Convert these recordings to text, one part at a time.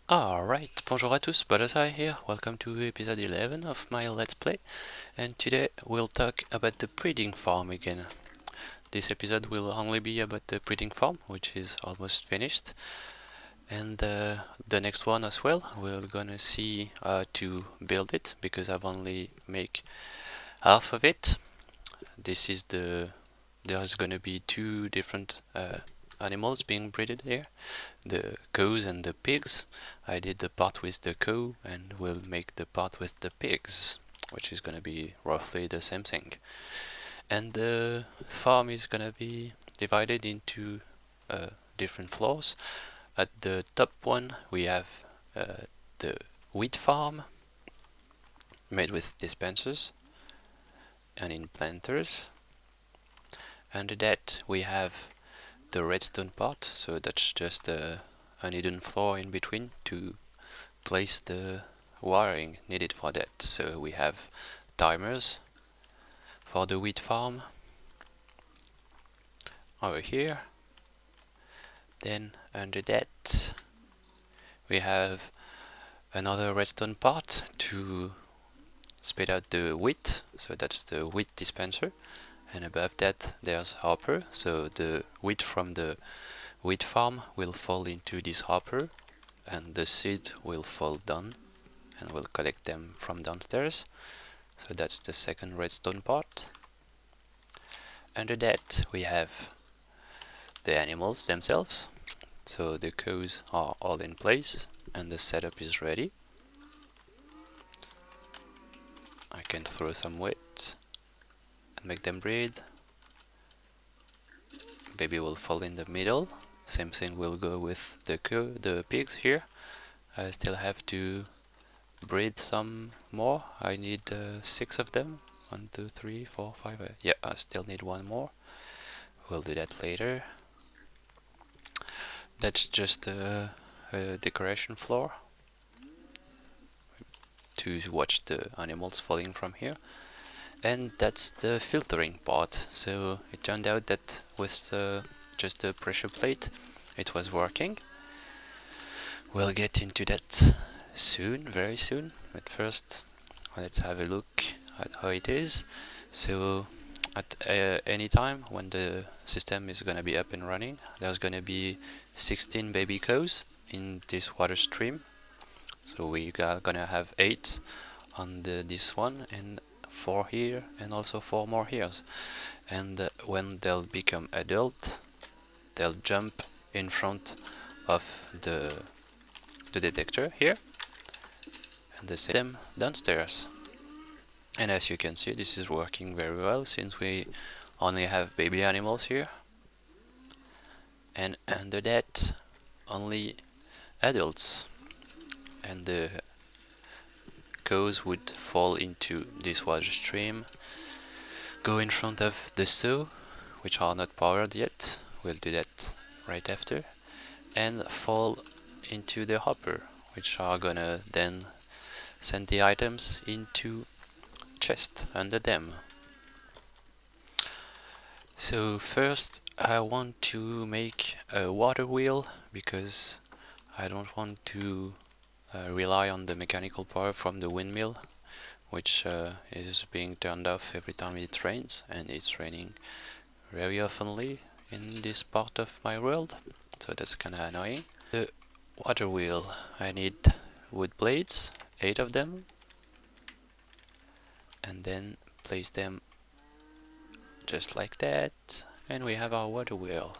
Alright, bonjour à tous, Battosay here, welcome to episode 11 of my Let's Play, and today we'll talk about the breeding farm again. This episode will only be about the breeding farm, which is almost finished, and the next one as well, we're gonna see how to build it, because I've only made half of it. There's gonna be two different animals being breeded here, the cows and the pigs. I did the part with the cow and we'll make the part with the pigs, which is gonna be roughly the same thing. And the farm is gonna be divided into different floors. At the top one we have the wheat farm made with dispensers and implanters. Under that we have the redstone part, so that's just an hidden floor in between to place the wiring needed for that. So we have timers for the wheat farm over here. Then under that we have another redstone part to spit out the wheat, so that's the wheat dispenser. And above that there's hopper, so the wheat from the wheat farm will fall into this hopper and the seed will fall down and we'll collect them from downstairs. So that's the second redstone part. Under that we have the animals themselves. So the cows are all in place and the setup is ready. I can throw some wheat and make them breed. Baby will fall in the middle. Same thing will go with the pigs here. I still have to breed some more. I need 6 of them. 1, 2, 3, 4, 5. Yeah, I still need one more. We'll do that later. That's just a decoration floor to watch the animals falling from here. And that's the filtering part. So it turned out that with just a pressure plate it was working. We'll get into that soon, very soon. But first let's have a look at how it is. So at any time when the system is gonna be up and running, there's gonna be 16 baby cows in this water stream. So we are gonna have 8 on this one and 4 here and also 4 more here. And when they'll become adult, they'll jump in front of the detector here and the system downstairs. And as you can see, this is working very well since we only have baby animals here, and under that only adults, and the cows would fall into this water stream, go in front of the saw, which are not powered yet, we'll do that right after, and fall into the hopper, which are gonna then send the items into chest under them. So first I want to make a water wheel because I don't want to rely on the mechanical power from the windmill, which is being turned off every time it rains, and it's raining very oftenly in this part of my world, so that's kinda annoying. The water wheel, I need wood blades, 8 of them, and then place them just like that, and we have our water wheel.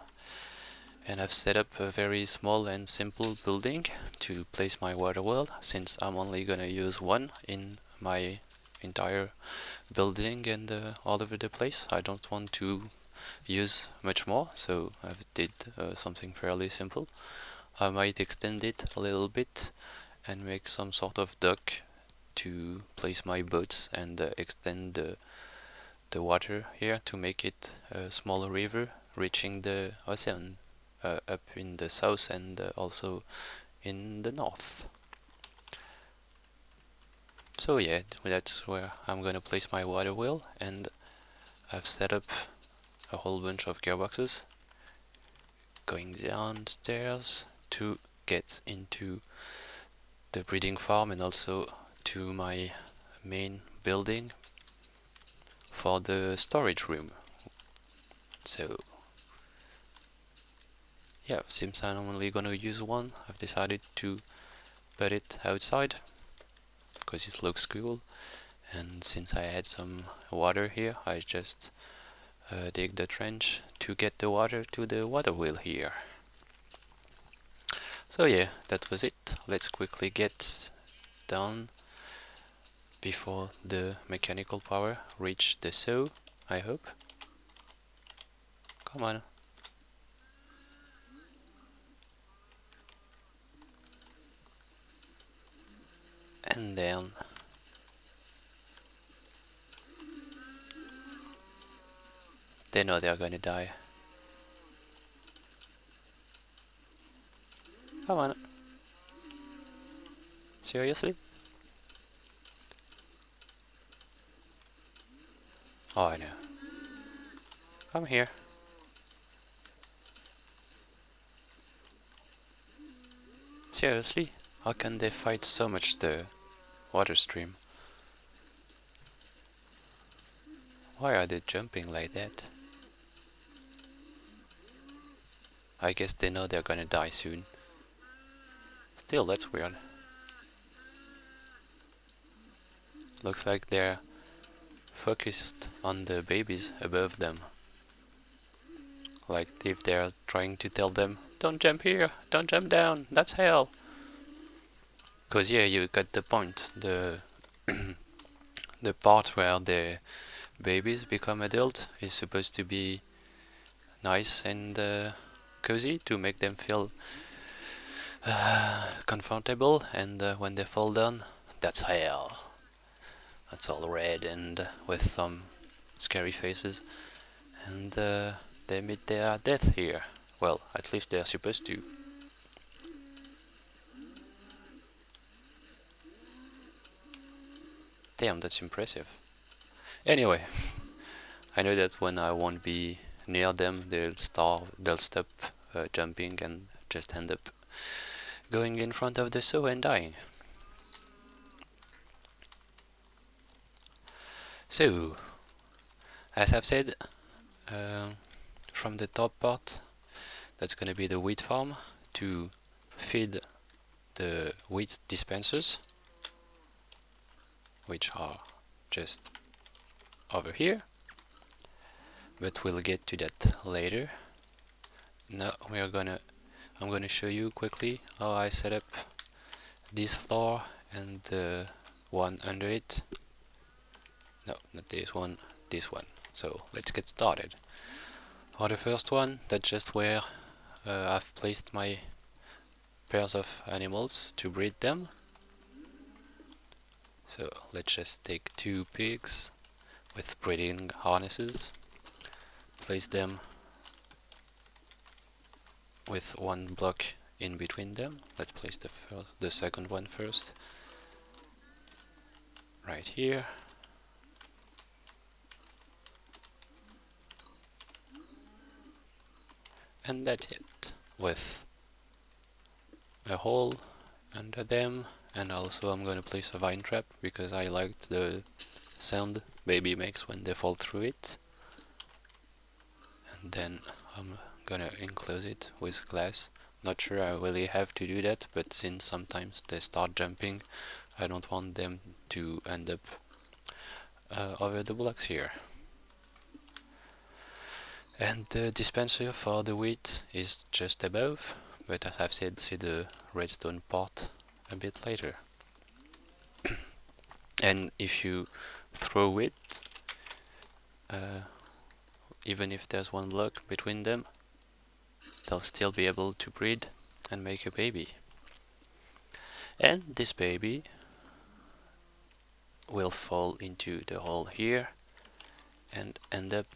And I've set up a very small and simple building to place my water wheel, since I'm only gonna use one in my entire building and all over the place. I don't want to use much more, so I've did something fairly simple. I might extend it a little bit and make some sort of dock to place my boats and extend the water here to make it a small river reaching the ocean up in the south and also in the north. So yeah, that's where I'm gonna place my water wheel, and I've set up a whole bunch of gearboxes going downstairs to get into the breeding farm and also to my main building for the storage room. So yeah, since I'm only gonna use one, I've decided to put it outside because it looks cool. And since I had some water here, I just dig the trench to get the water to the water wheel here. So yeah, that was it. Let's quickly get down before the mechanical power reach the saw, I hope. Come on. And then they know they're gonna die. Come on. Seriously? Oh, I know. Come here. Seriously? How can they fight so much the water stream? Why are they jumping like that? I guess they know they're gonna die soon. Still, that's weird. Looks like they're focused on the babies above them. Like if they're trying to tell them, don't jump here, don't jump down, that's hell. Cause yeah, you got the point. The the part where the babies become adult is supposed to be nice and cozy to make them feel comfortable, and when they fall down, that's hell. That's all red and with some scary faces, and they meet their death here. Well, at least they're supposed to. Damn, that's impressive. Anyway, I know that when I won't be near them, they'll stop jumping and just end up going in front of the saw and dying. So, as I've said, from the top part, that's gonna be the wheat farm to feed the wheat dispensers, which are just over here, but we'll get to that later. Now I'm gonna show you quickly how I set up this floor and the one under it. No, not this one, this one. So let's get started. For the first one, that's just where I've placed my pairs of animals to breed them. So let's just take two pigs with breeding harnesses, place them with one block in between them. Let's place the second one first, right here. And that's it, with a hole under them, and also I'm gonna place a vine trap because I liked the sound baby makes when they fall through it. And then I'm gonna enclose it with glass. Not sure I really have to do that, but since sometimes they start jumping, I don't want them to end up over the blocks here. And the dispenser for the wheat is just above, but as I've said, see the redstone part a bit later. And if you throw it, even if there's one block between them, they'll still be able to breed and make a baby. And this baby will fall into the hole here and end up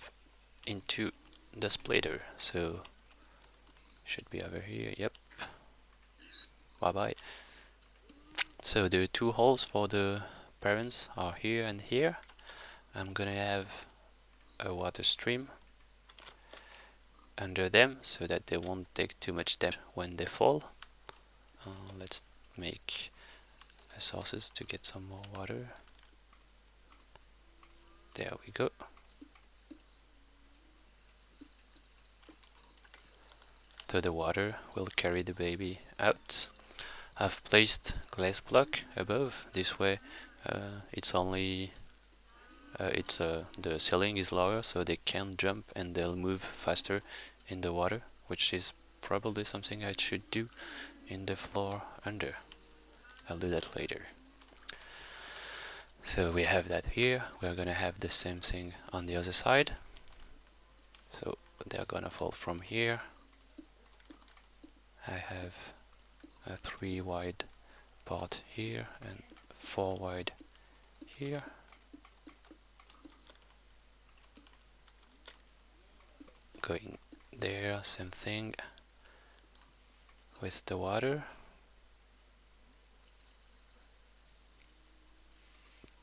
into the splitter. So should be over here. Yep. Bye bye. So the two holes for the parents are here and here. I'm gonna have a water stream under them so that they won't take too much damage when they fall. Let's make sources to get some more water. There we go. So the water will carry the baby out. I've placed glass block above. This way, it's only the ceiling is lower, so they can jump and they'll move faster in the water, which is probably something I should do in the floor under. I'll do that later. So we have that here. We're gonna have the same thing on the other side. So they're gonna fall from here. I have a 3 wide part here and 4 wide here. Going there, same thing with the water.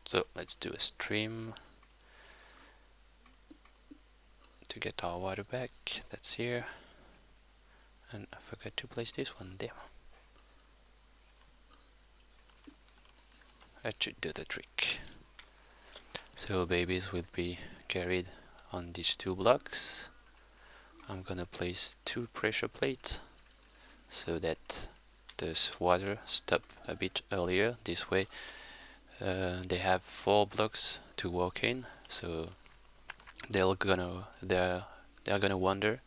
So let's do a stream to get our water back. That's here. And I forgot to place this one there. That should do the trick. So babies will be carried on these 2 blocks. I'm gonna place 2 pressure plates so that this water stop a bit earlier. This way they have 4 blocks to walk in, so they're gonna wander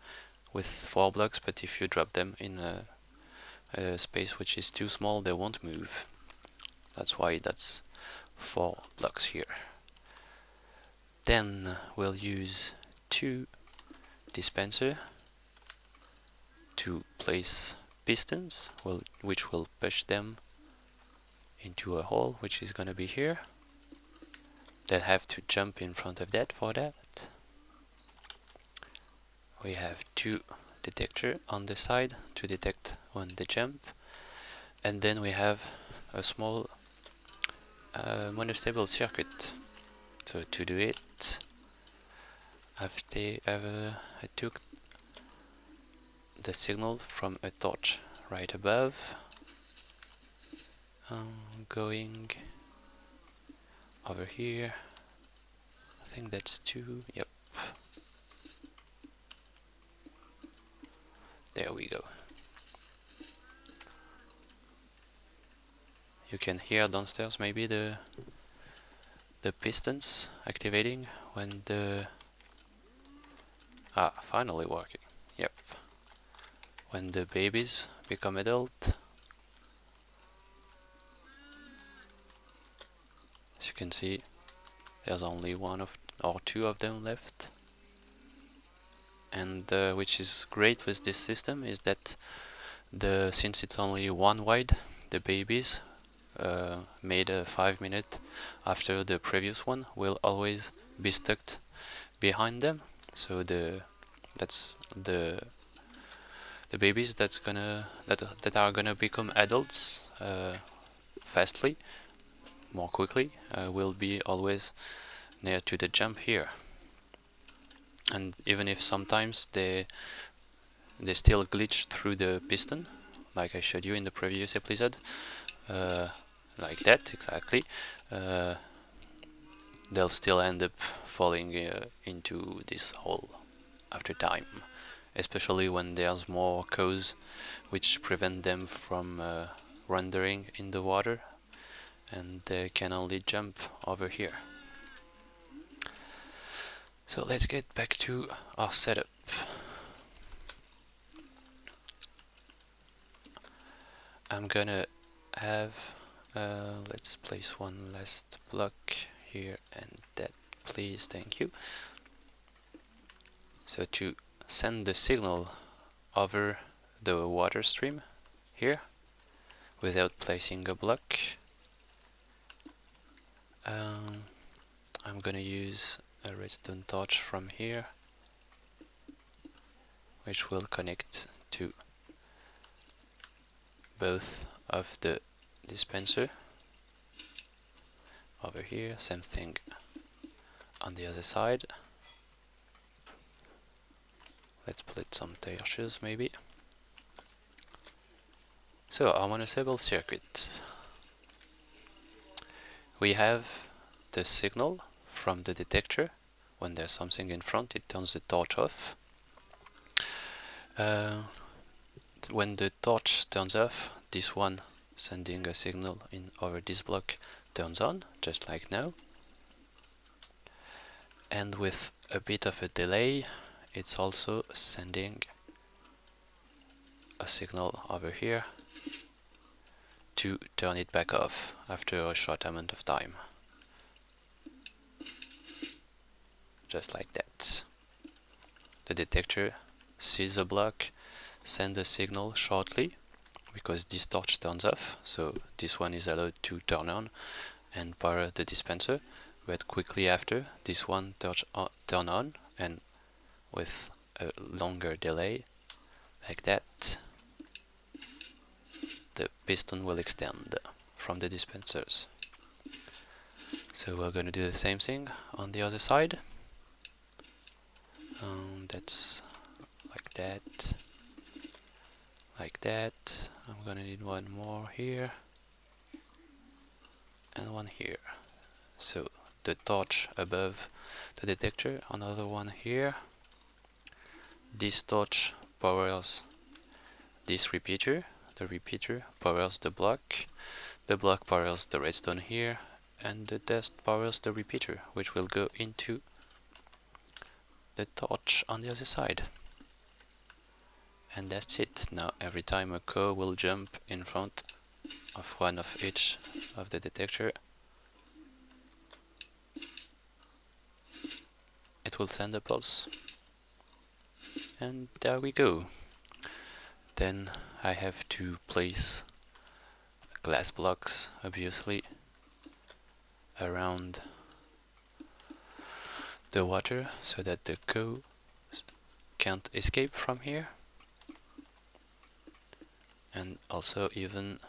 with 4 blocks, but if you drop them in a space which is too small, they won't move. That's why that's 4 blocks here. Then we'll use 2 dispenser to place pistons, which will push them into a hole, which is gonna be here. They'll have to jump in front of that for that. We have 2 detector on the side to detect when they jump, and then we have a small monostable circuit. So to do it, I took the signal from a torch right above, going over here. I think that's 2. Yep. There we go. You can hear downstairs maybe the pistons activating when the finally working. Yep. When the babies become adult. As you can see, there's only 1 or 2 of them left. And which is great with this system is that since it's only 1 wide, the babies made a 5 minute after the previous one will always be stuck behind them. So that's the babies that are gonna become adults more quickly, will be always near to the jump here. And even if sometimes they still glitch through the piston, like I showed you in the previous episode, like that exactly, they'll still end up falling into this hole after time, especially when there's more cows which prevent them from wandering in the water, and they can only jump over here. So let's get back to our setup. I'm gonna have let's place 1 last block here and that, please, thank you. So to send the signal over the water stream here without placing a block, I'm gonna use a redstone torch from here, which will connect to both of the dispenser over here. Same thing on the other side. Let's split some torches maybe. So I'm on a stable circuit. We have the signal from the detector. When there's something in front, it turns the torch off. When the torch turns off, this one sending a signal in over this block turns on, just like now. And with a bit of a delay, it's also sending a signal over here to turn it back off after a short amount of time. Just like that. The detector sees a block, sends a signal shortly, because this torch turns off, so this one is allowed to turn on and power the dispenser, but quickly after, this one turn on, and with a longer delay, like that, the piston will extend from the dispensers. So we're going to do the same thing on the other side. That's like that, like that. I'm gonna need one more here and one here. So the torch above the detector, another one here. This torch powers this repeater, the repeater powers the block powers the redstone here, and the dust powers the repeater, which will go into the torch on the other side. And that's it. Now every time a cow will jump in front of one of each of the detector, it will send a pulse. And there we go. Then I have to place glass blocks, obviously, around the water so that the cow can't escape from here. And also even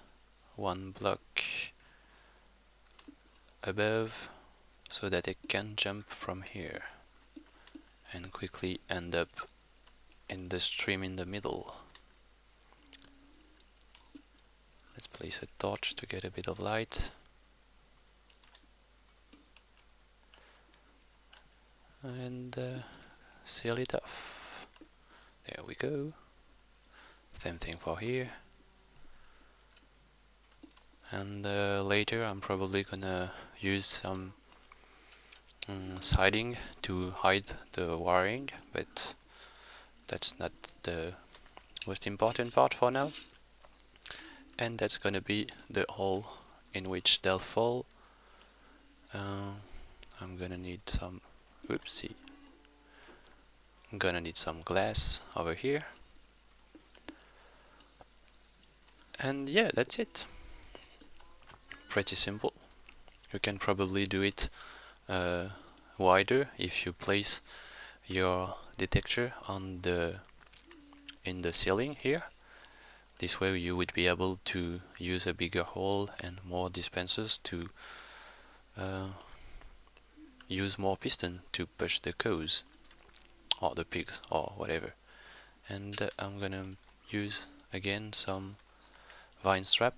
one block above so that it can jump from here and quickly end up in the stream in the middle. Let's place a torch to get a bit of light. And seal it off. There we go. Same thing for here. And later I'm probably gonna use some siding to hide the wiring, but that's not the most important part for now. And that's gonna be the hole in which they'll fall. I'm gonna need some, whoopsie, I'm gonna need some glass over here. And yeah, that's it. Pretty simple. You can probably do it wider if you place your detector on in the ceiling here. This way you would be able to use a bigger hole and more dispensers to use more piston to push the cows or the pigs or whatever. And I'm gonna use again some vine strap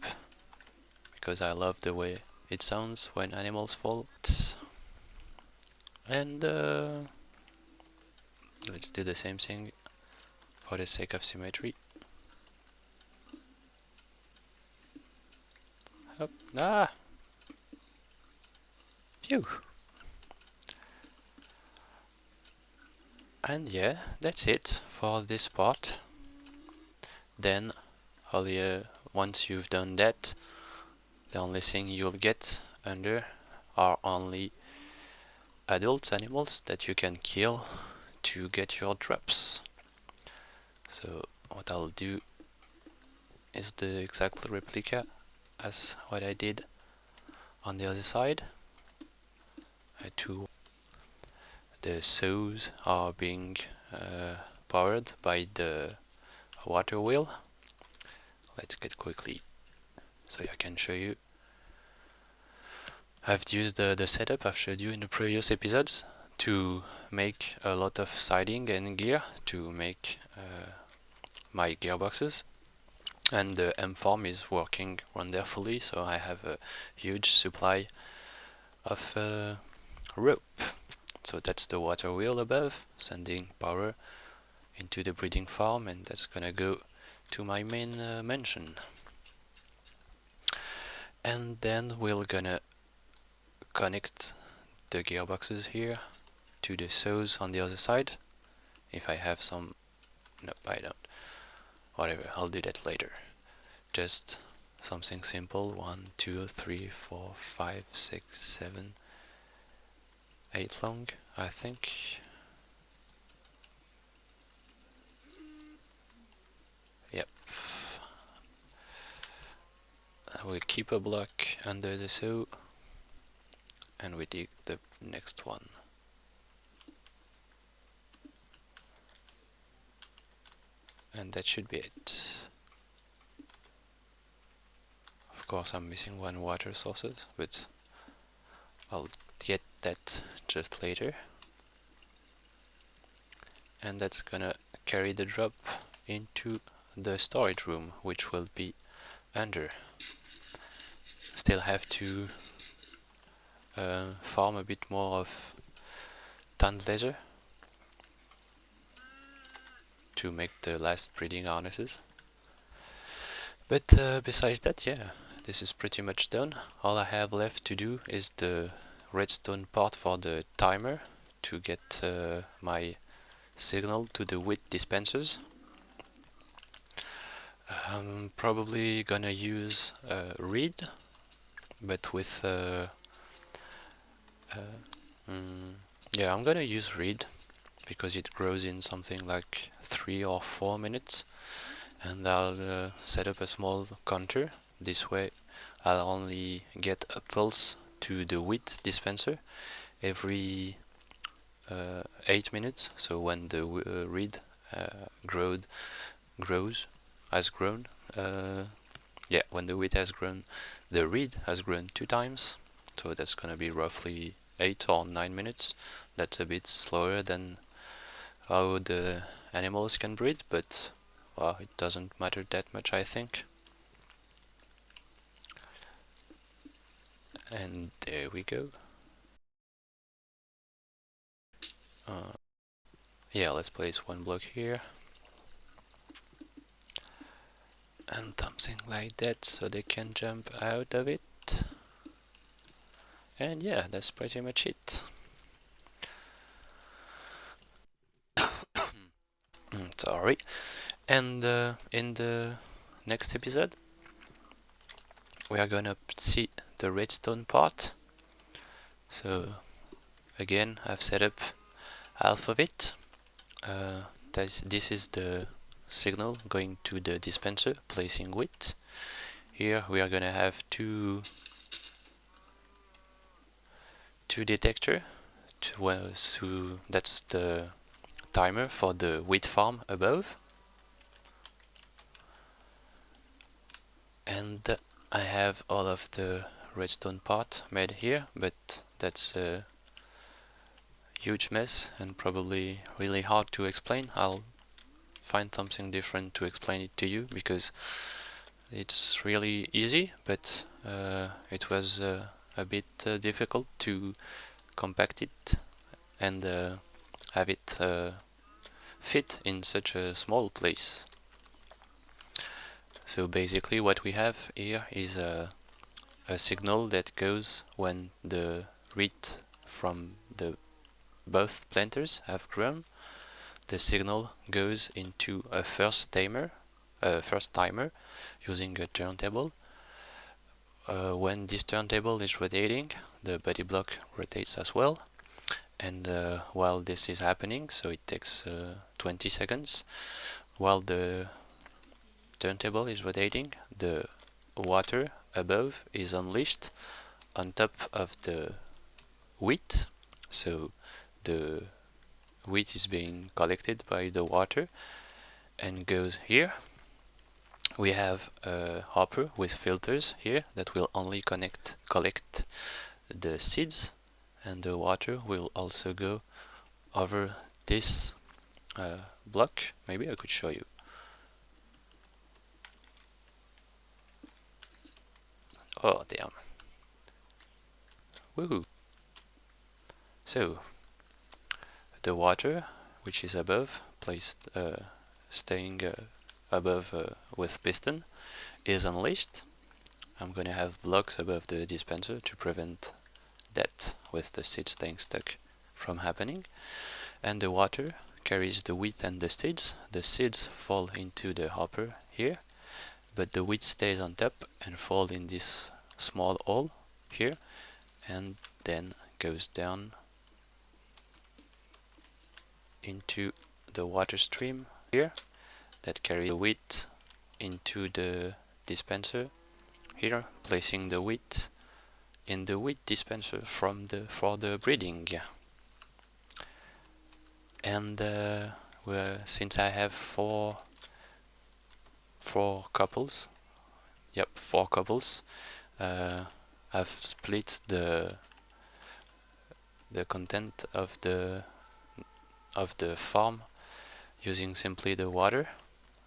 because I love the way it sounds when animals fall. And let's do the same thing for the sake of symmetry. Up. Ah! Phew! And yeah, that's it for this part. Then, once you've done that, the only thing you'll get under are only adult animals that you can kill to get your drops. So what I'll do is the exact replica as what I did on the other side. The saws are being powered by the water wheel. Let's get quickly so I can show you. I've used the setup I've showed you in the previous episodes. to make a lot of siding and gear to make my gearboxes, and the M farm is working wonderfully, so I have a huge supply of rope. So that's the water wheel above, sending power into the breeding farm, and that's gonna go to my main mansion. And then we're gonna connect the gearboxes here to the saws on the other side. If I have some... Nope, I don't. Whatever, I'll do that later. Just something simple. 1, 2, 3, 4, 5, 6, 7, 8 long, I think. Yep. We keep a block under the saw and we dig the next one. And that should be it. Of course I'm missing one water sources, but I'll get that just later. And that's gonna carry the drop into the storage room, which will be under. Still have to farm a bit more of tanned leather to make the last breeding harnesses. But besides that, yeah, this is pretty much done. All I have left to do is the redstone part for the timer to get my signal to the wheat dispensers. I'm probably gonna use reed, but with yeah, I'm gonna use reed because it grows in something like 3 or 4 minutes, and I'll set up a small counter. This way I'll only get a pulse to the wheat dispenser every 8 minutes. So when the reed has grown, yeah, when the wheat has grown, the reed has grown 2 times, so that's gonna be roughly 8 or 9 minutes. That's a bit slower than how the animals can breed, but well, it doesn't matter that much, I think. And there we go. Yeah, let's place one block here and something like that so they can jump out of it. And yeah, that's pretty much it. Sorry. And in the next episode we are gonna see the redstone part. So again, I've set up half of it. This is the signal going to the dispenser, placing wheat. Here we are gonna have two detector. So that's the timer for the wheat farm above. And I have all of the redstone part made here, but that's a huge mess and probably really hard to explain. I'll find something different to explain it to you, because it's really easy, but it was a bit difficult to compact it and have it fit in such a small place. So basically what we have here is a signal that goes when the wheat from the both planters have grown. The signal goes into a first timer using a turntable. When this turntable is rotating, the body block rotates as well. And while this is happening, so it takes 20 seconds, while the turntable is rotating, the water above is unleashed on top of the wheat. So the wheat is being collected by the water and goes here. We have a hopper with filters here that will only collect the seeds and the water will also go over this block. Maybe I could show you. Oh damn. Woohoo. So the water which is above, placed staying above with piston, is unleashed. I'm gonna have blocks above the dispenser to prevent that with the seed staying stuck from happening. And the water carries the wheat and the seeds. The seeds fall into the hopper here, but the wheat stays on top and fall in this small hole here, and then goes down into the water stream here that carries the wheat into the dispenser here, placing the wheat in the wheat dispenser for the breeding. And since I have four couples, yep, 4 couples, I've split the content of the farm using simply the water,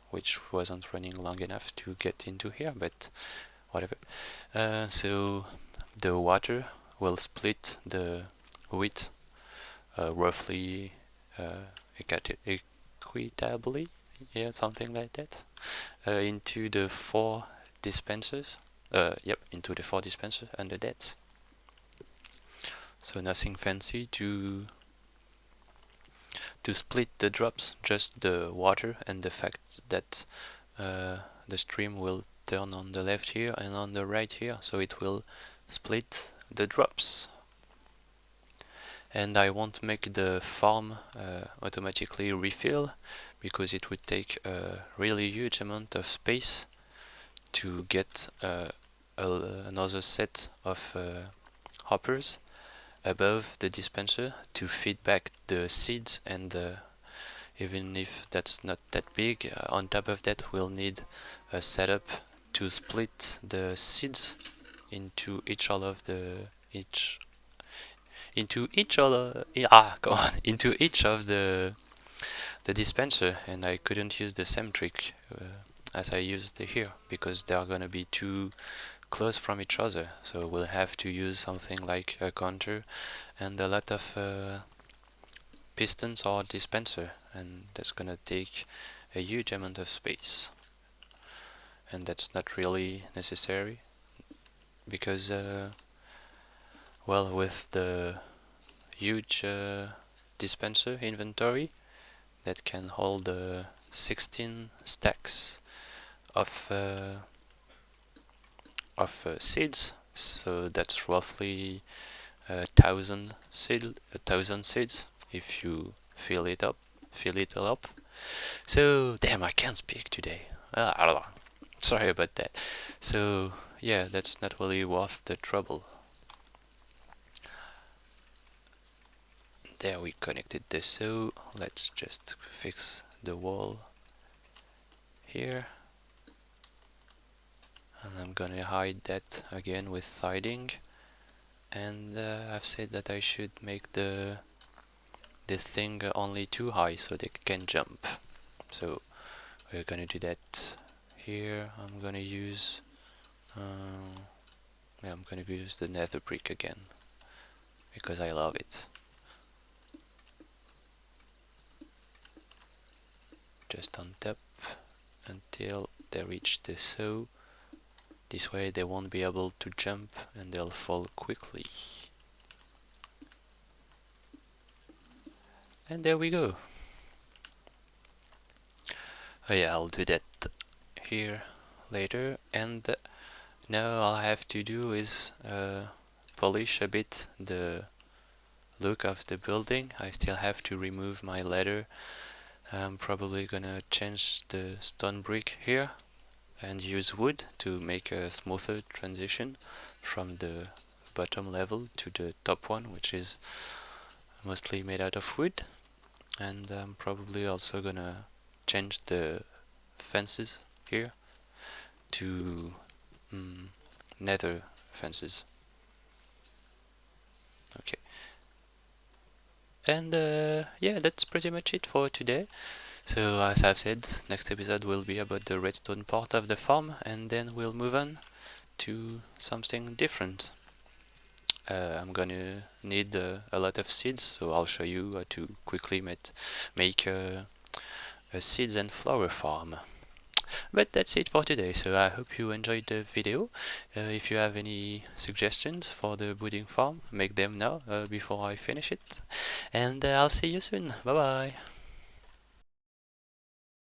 which wasn't running long enough to get into here, but whatever. So the water will split the wheat roughly equitably, yeah, something like that, into the 4 dispensers. Yep, into the 4 dispensers under that. So nothing fancy to split the drops, just the water and the fact that the stream will turn on the left here and on the right here, so it will split the drops. And I won't make the farm automatically refill, because it would take a really huge amount of space to get another set of hoppers above the dispenser to feed back the seeds, and even if that's not that big, on top of that we'll need a setup to split the seeds into each all of the into each of the dispenser, and I couldn't use the same trick as I used here, because they are gonna be too close from each other, so we'll have to use something like a counter and a lot of pistons or dispenser, and that's gonna take a huge amount of space, and that's not really necessary, because well, with the huge dispenser inventory that can hold 16 stacks of seeds, so that's roughly 1,000 seeds if you fill it all up. So damn, I can't speak today. I don't know. Sorry about that. So yeah, that's not really worth the trouble. There, we connected this, so let's just fix the wall here, and I'm gonna hide that again with siding. And I've said that I should make this thing only too high so they can jump. So we're gonna do that here. I'm gonna use I'm gonna use the nether brick again because I love it. Just on top until they reach the saw. This way they won't be able to jump and they'll fall quickly. And there we go. Oh yeah, I'll do that here later. And now all I have to do is polish a bit the look of the building. I still have to remove my ladder. I'm probably gonna change the stone brick here and use wood to make a smoother transition from the bottom level to the top one, which is mostly made out of wood. And I'm probably also gonna change the fences here to nether fences. Okay, And yeah, that's pretty much it for today. So as I've said, next episode will be about the redstone part of the farm, and then we'll move on to something different. I'm gonna need a lot of seeds, so I'll show you how to quickly make a seeds and flower farm. But that's it for today, so I hope you enjoyed the video. If you have any suggestions for the breeding farm, make them now before I finish it. And I'll see you soon. Bye bye.